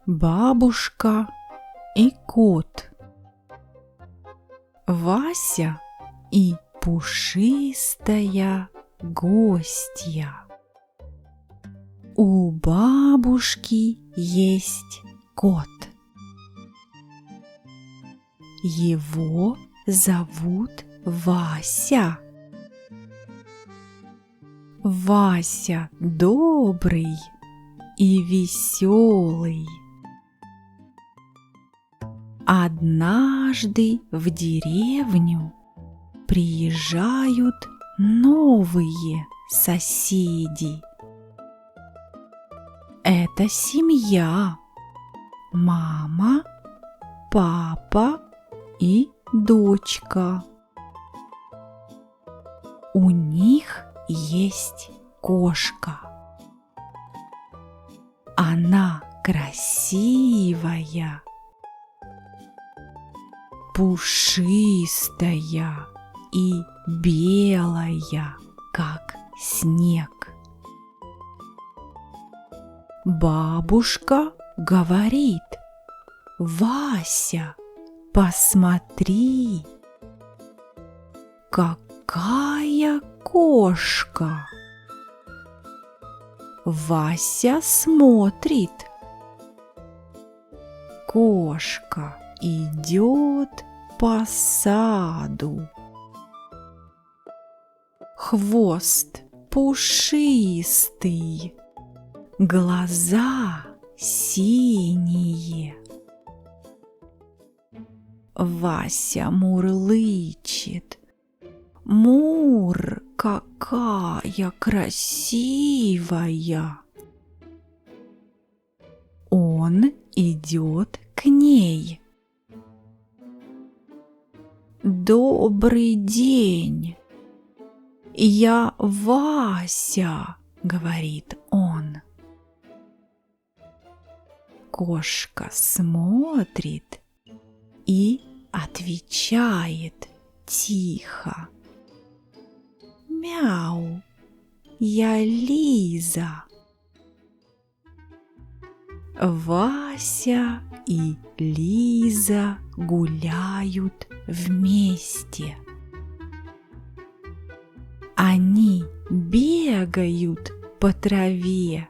Бабушка и кот. Вася и пушистая гостья. У бабушки есть кот. Его зовут Вася. Вася добрый и веселый. Однажды в деревню приезжают новые соседи. Это семья: мама, папа и дочка. У них есть кошка. Она красивая, пушистая и белая, как снег. Бабушка говорит: «Вася, посмотри, какая кошка!» Вася смотрит. Кошка идет по саду. Хвост пушистый, глаза синие. Вася мурлычет: «Мур, какая красивая!» Он идет к ней. «Добрый день! Я Вася!» — говорит он. Кошка смотрит и отвечает тихо: «Мяу, я Лиза». Вася и Лиза гуляют вместе. Они бегают по траве,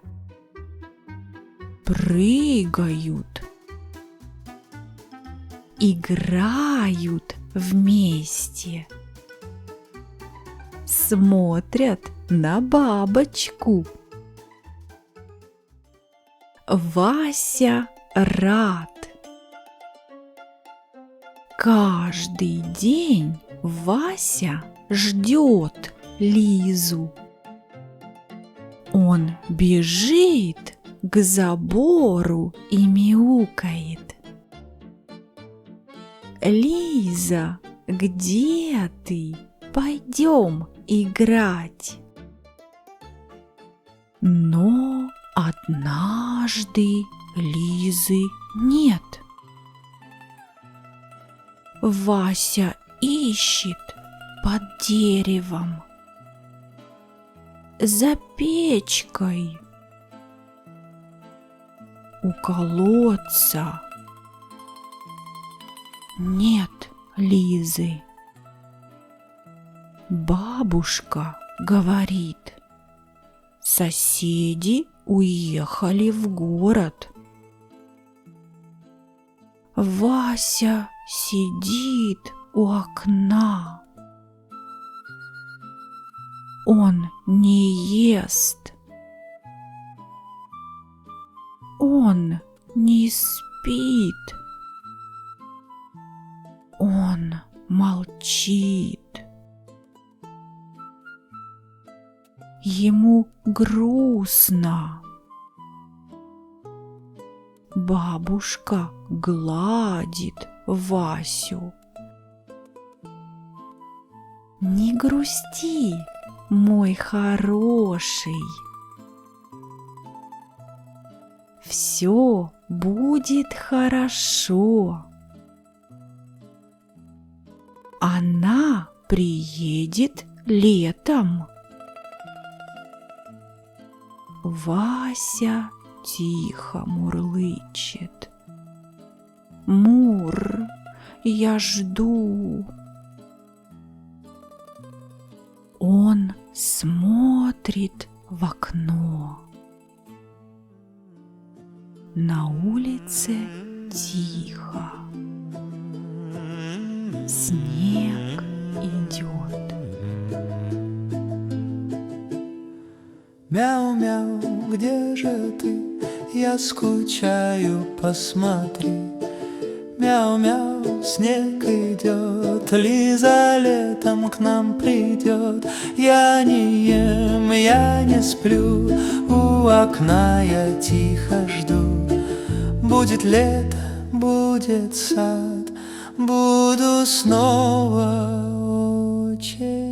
прыгают, играют вместе, смотрят на бабочку. Вася рад. Каждый день Вася ждет Лизу. Он бежит к забору и мяукает: «Лиза, где ты? Пойдем играть». Но однажды Лизы нет. Вася ищет под деревом, за печкой, у колодца. Нет Лизы. Бабушка говорит: соседи уехали в город. Вася сидит у окна. Он не ест. Он не спит. Он молчит. Ему грустно. Бабушка гладит Васю. «Не грусти, мой хороший. Все будет хорошо. Она приедет летом». Вася тихо мурлычет. Мур, я жду. Он смотрит в окно. На улице тихо. Снег идет. Мяу-мяу, где же ты? Я скучаю, посмотри. Мяу-мяу, снег идет, Лиза летом к нам придет. Я не ем, я не сплю, у окна я тихо жду. Будет лето, будет сад, буду снова очень